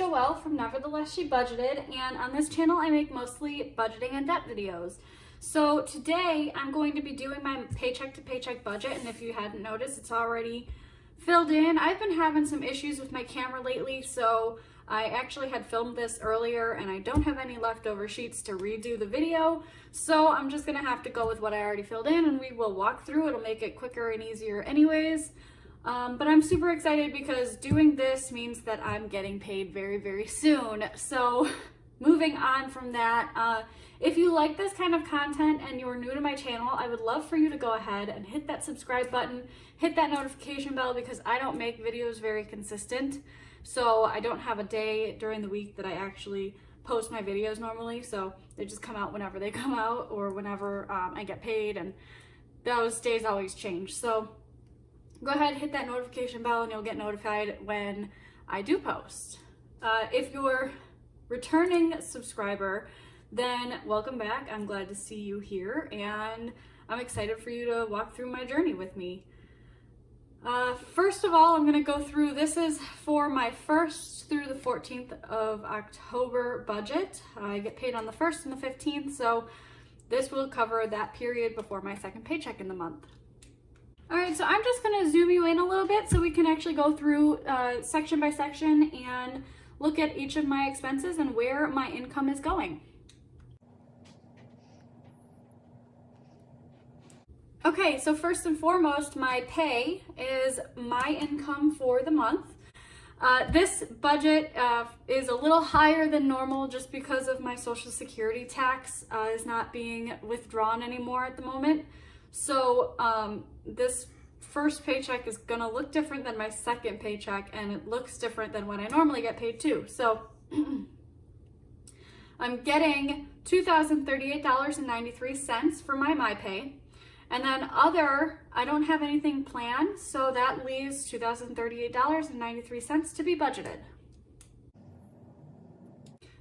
Joelle from Nevertheless She Budgeted, and on this channel I make mostly budgeting and debt videos. So today I'm going to be doing my paycheck to paycheck budget, and if you hadn't noticed, it's already filled in. I've been having some issues with my camera lately, so I actually had filmed this earlier and I don't have any leftover sheets to redo the video, so I'm just gonna have to go with what I already filled in and we will walk through. It'll make it quicker and easier anyways. But I'm super excited because doing this means that I'm getting paid very, very soon. So moving on from that, if you like this kind of content and you're new to my channel, I would love for you to go ahead and hit that subscribe button, hit that notification bell, because I don't make videos very consistent. So I don't have a day during the week that I actually post my videos normally. So they just come out whenever they come out or whenever I get paid, and those days always change. So go ahead, hit that notification bell and you'll get notified when I do post. If you're returning subscriber, then welcome back. I'm glad to see you here and I'm excited for you to walk through my journey with me. First of all, I'm going to go through, this is for my 1st through the 14th of October budget. I get paid on the 1st and the 15th, so this will cover that period before my second paycheck in the month. All right, so I'm just gonna zoom you in a little bit so we can actually go through section by section and look at each of my expenses and where my income is going. Okay, so first and foremost, my pay is my income for the month. This budget is a little higher than normal just because of my Social Security tax is not being withdrawn anymore at the moment. So this first paycheck is gonna look different than my second paycheck, and it looks different than what I normally get paid too. So I'm getting $2,038.93 for my pay. And then other, I don't have anything planned, so that leaves $2,038.93 to be budgeted.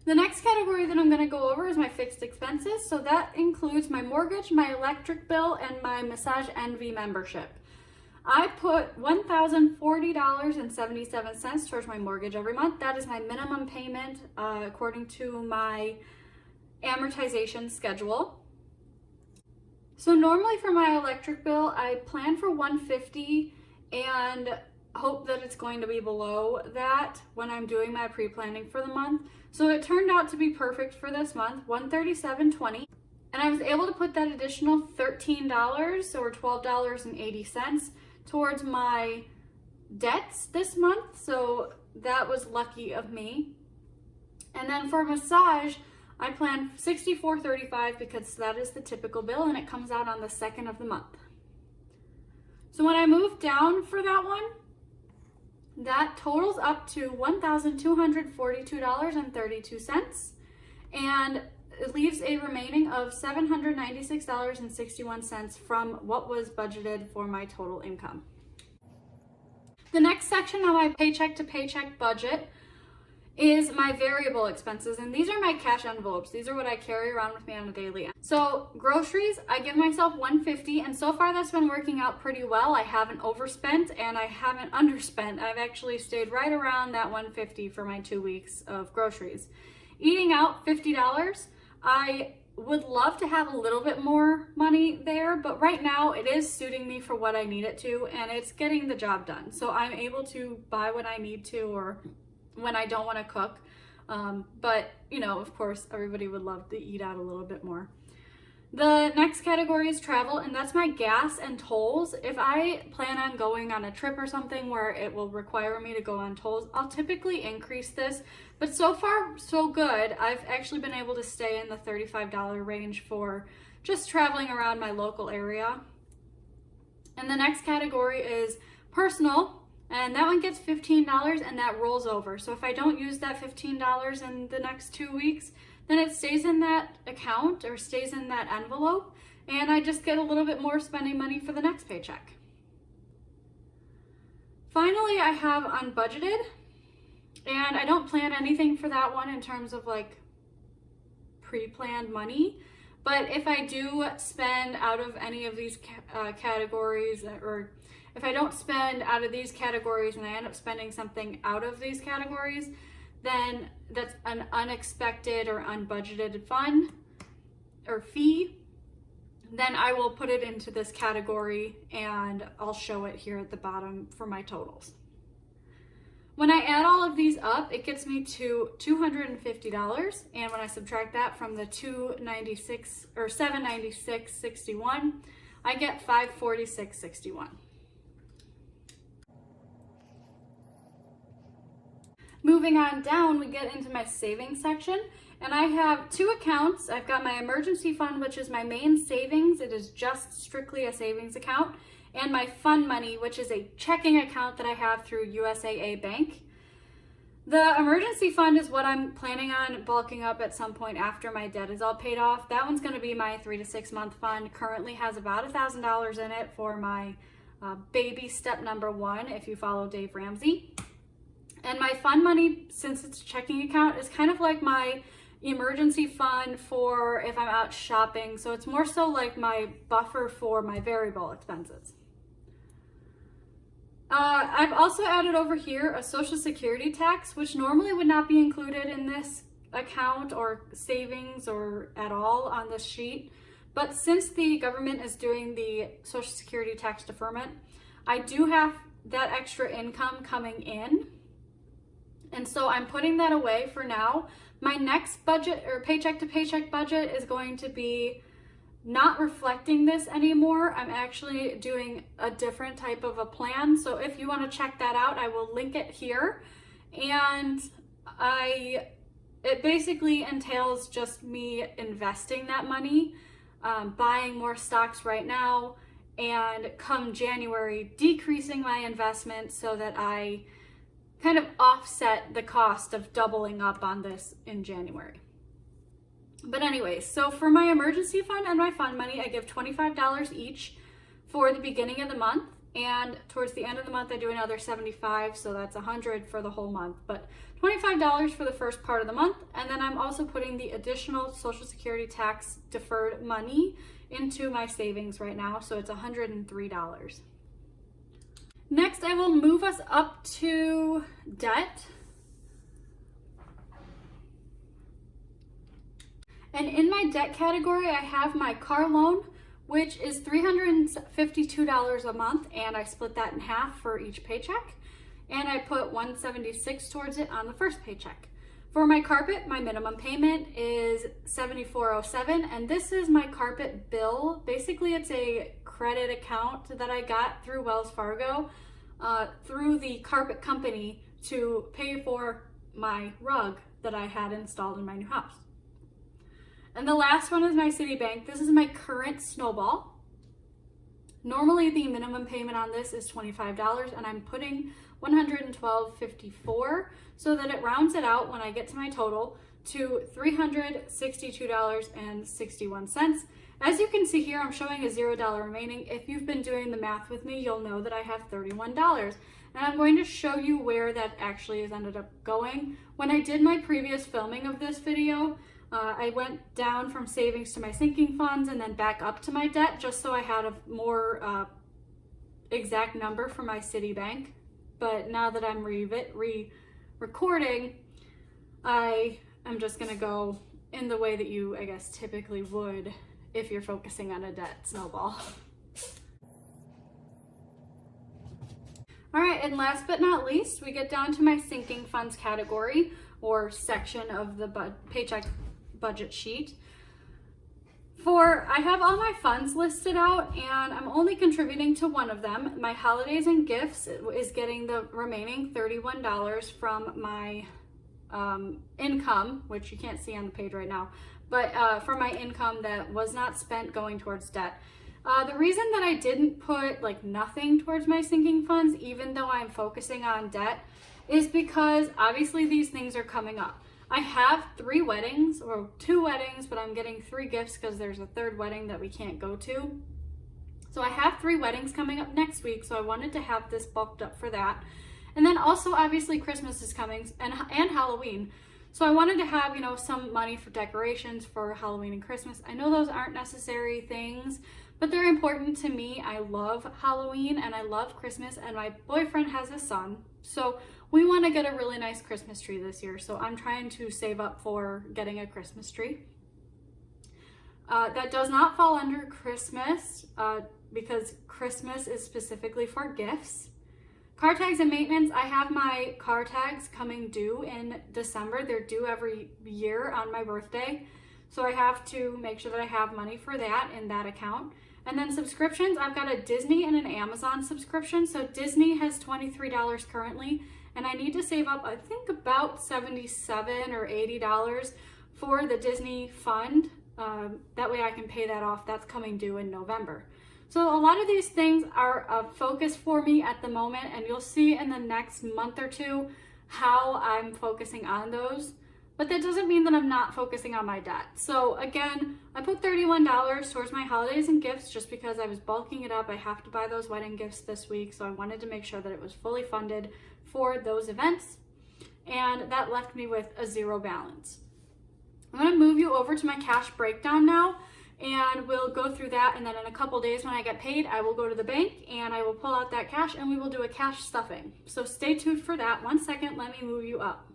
The next category that I'm going to go over is my fixed expenses. So that includes my mortgage, my electric bill, and my Massage Envy membership. I put $1,040.77 towards my mortgage every month. That is my minimum payment according to my amortization schedule. So normally for my electric bill, I plan for $150 and hope that it's going to be below that when I'm doing my pre-planning for the month. So it turned out to be perfect for this month, $137.20. And I was able to put that additional $13 or $12.80 towards my debts this month. So that was lucky of me. And then for massage, I plan $64.35 because that is the typical bill and it comes out on the 2nd of the month. So when I move down for that one, that totals up to $1,242.32, and it leaves a remaining of $796.61 from what was budgeted for my total income. The next section of my paycheck to paycheck budget is my variable expenses, and these are my cash envelopes. These are what I carry around with me on a daily. So groceries, I give myself $150, and so far that's been working out pretty well. I haven't overspent and I haven't underspent. I've actually stayed right around that $150 for my 2 weeks of groceries. Eating out, $50. I would love to have a little bit more money there, but right now it is suiting me for what I need it to, and it's getting the job done. So I'm able to buy what I need to, or when I don't want to cook. But, you know, of course, everybody would love to eat out a little bit more. The next category is travel, and that's my gas and tolls. If I plan on going on a trip or something where it will require me to go on tolls, I'll typically increase this. But so far, so good. I've actually been able to stay in the $35 range for just traveling around my local area. And the next category is personal. And that one gets $15 and that rolls over. So if I don't use that $15 in the next 2 weeks, then it stays in that account or stays in that envelope, and I just get a little bit more spending money for the next paycheck. Finally, I have unbudgeted, and I don't plan anything for that one in terms of like pre-planned money. But if I do spend out of any of these categories, or if I don't spend out of these categories and I end up spending something out of these categories, then that's an unexpected or unbudgeted fund or fee, then I will put it into this category and I'll show it here at the bottom for my totals. When I add all of these up, it gets me to $250, and when I subtract that from the $296 or $796.61, I get $546.61. Moving on down, we get into my savings section, and I have two accounts. I've got my emergency fund, which is my main savings. It is just strictly a savings account, and my fund money, which is a checking account that I have through USAA Bank. The emergency fund is what I'm planning on bulking up at some point after my debt is all paid off. That one's going to be my 3 to 6 month fund. Currently has about $1,000 in it for my baby step number 1, if you follow Dave Ramsey. And my fund money, since it's a checking account, is kind of like my emergency fund for if I'm out shopping. So it's more so like my buffer for my variable expenses. I've also added over here a Social Security tax, which normally would not be included in this account or savings or at all on this sheet. But since the government is doing the Social Security tax deferment, I do have that extra income coming in. And so I'm putting that away for now. My next budget or paycheck to paycheck budget is going to be not reflecting this anymore. I'm actually doing a different type of a plan. So if you want to check that out, I will link it here. And it basically entails just me investing that money, buying more stocks right now, and come January, decreasing my investment so that I kind of offset the cost of doubling up on this in January. But anyways, so for my emergency fund and my fund money, I give $25 each for the beginning of the month, and towards the end of the month I do another $75, so that's $100 for the whole month, but $25 for the first part of the month. And then I'm also putting the additional Social Security tax deferred money into my savings right now, so it's $103. Next, I will move us up to debt. And in my debt category, I have my car loan, which is $352 a month, and I split that in half for each paycheck. And I put $176 towards it on the first paycheck. For my carpet, my minimum payment is $74.07, and this is my carpet bill. Basically, it's a credit account that I got through Wells Fargo, through the carpet company to pay for my rug that I had installed in my new house. And the last one is my Citibank. This is my current snowball. Normally the minimum payment on this is $25, and I'm putting $112.54 so that it rounds it out when I get to my total to $362.61. As you can see here, I'm showing a $0 remaining. If you've been doing the math with me, you'll know that I have $31. And I'm going to show you where that actually has ended up going. When I did my previous filming of this video, I went down from savings to my sinking funds and then back up to my debt, just so I had a more exact number for my Citibank. But now that I'm re-recording, I am just gonna go in the way that you, I guess, typically would if you're focusing on a debt snowball. All right, and last but not least, we get down to my sinking funds category or section of the paycheck budget sheet. I have all my funds listed out, and I'm only contributing to one of them. My holidays and gifts is getting the remaining $31 from my income, which you can't see on the page right now, but from my income that was not spent going towards debt. The reason that I didn't put like nothing towards my sinking funds, even though I'm focusing on debt, is because obviously these things are coming up. I have 3 weddings, or 2 weddings, but I'm getting 3 gifts because there's a 3rd wedding that we can't go to. So I have 3 weddings coming up next week, so I wanted to have this bulked up for that. And then also obviously Christmas is coming, and Halloween. So I wanted to have, some money for decorations for Halloween and Christmas. I know those aren't necessary things, but they're important to me. I love Halloween and I love Christmas, and my boyfriend has a son. So we want to get a really nice Christmas tree this year. So I'm trying to save up for getting a Christmas tree. That does not fall under Christmas because Christmas is specifically for gifts. Car tags and maintenance, I have my car tags coming due in December. They're due every year on my birthday. So I have to make sure that I have money for that in that account. And then subscriptions, I've got a Disney and an Amazon subscription. So Disney has $23 currently, and I need to save up, I think, about $77 or $80 for the Disney fund. That way I can pay that off. That's coming due in November. So a lot of these things are a focus for me at the moment, and you'll see in the next month or two how I'm focusing on those. But that doesn't mean that I'm not focusing on my debt. So again, I put $31 towards my holidays and gifts just because I was bulking it up. I have to buy those wedding gifts this week, so I wanted to make sure that it was fully funded for those events. And that left me with a zero balance. I'm gonna move you over to my cash breakdown now, and we'll go through that, and then in a couple days when I get paid, I will go to the bank and I will pull out that cash and we will do a cash stuffing. So stay tuned for that. 1 second, let me move you up.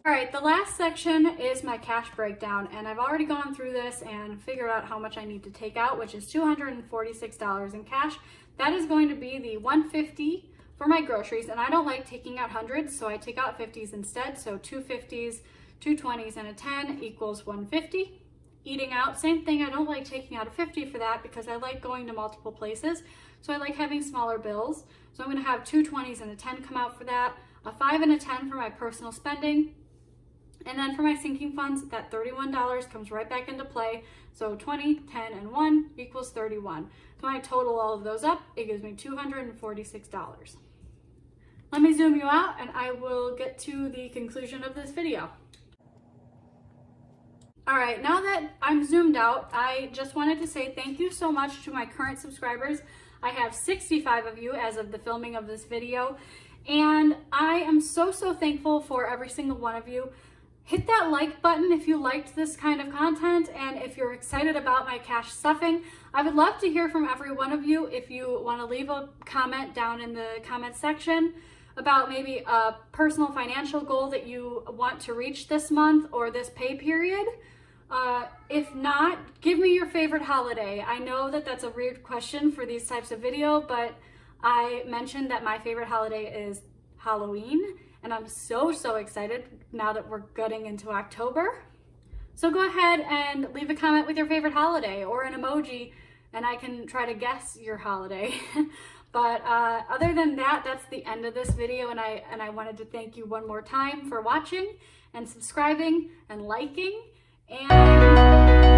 All right, the last section is my cash breakdown, and I've already gone through this and figured out how much I need to take out, which is $246 in cash. That is going to be the $150 for my groceries, and I don't like taking out hundreds, so I take out 50s instead. So 2 50s, 2 20s, and a 10 equals $150. Eating out, same thing. I don't like taking out a 50 for that because I like going to multiple places. So I like having smaller bills. So I'm gonna have 2 20s and a 10 come out for that, a 5 and a 10 for my personal spending. And then for my sinking funds, that $31 comes right back into play. So 20, 10, and 1 equals 31. So when I total all of those up, it gives me $246. Let me zoom you out and I will get to the conclusion of this video. All right, now that I'm zoomed out, I just wanted to say thank you so much to my current subscribers. I have 65 of you as of the filming of this video, and I am so thankful for every single one of you. Hit that like button if you liked this kind of content, and if you're excited about my cash stuffing. I would love to hear from every one of you. If you want to leave a comment down in the comment section about maybe a personal financial goal that you want to reach this month or this pay period. If not, give me your favorite holiday. I know that that's a weird question for these types of video, but I mentioned that my favorite holiday is Halloween, and I'm so excited now that we're getting into October. So go ahead and leave a comment with your favorite holiday or an emoji, and I can try to guess your holiday. But other than that, that's the end of this video, and I wanted to thank you one more time for watching and subscribing and liking. And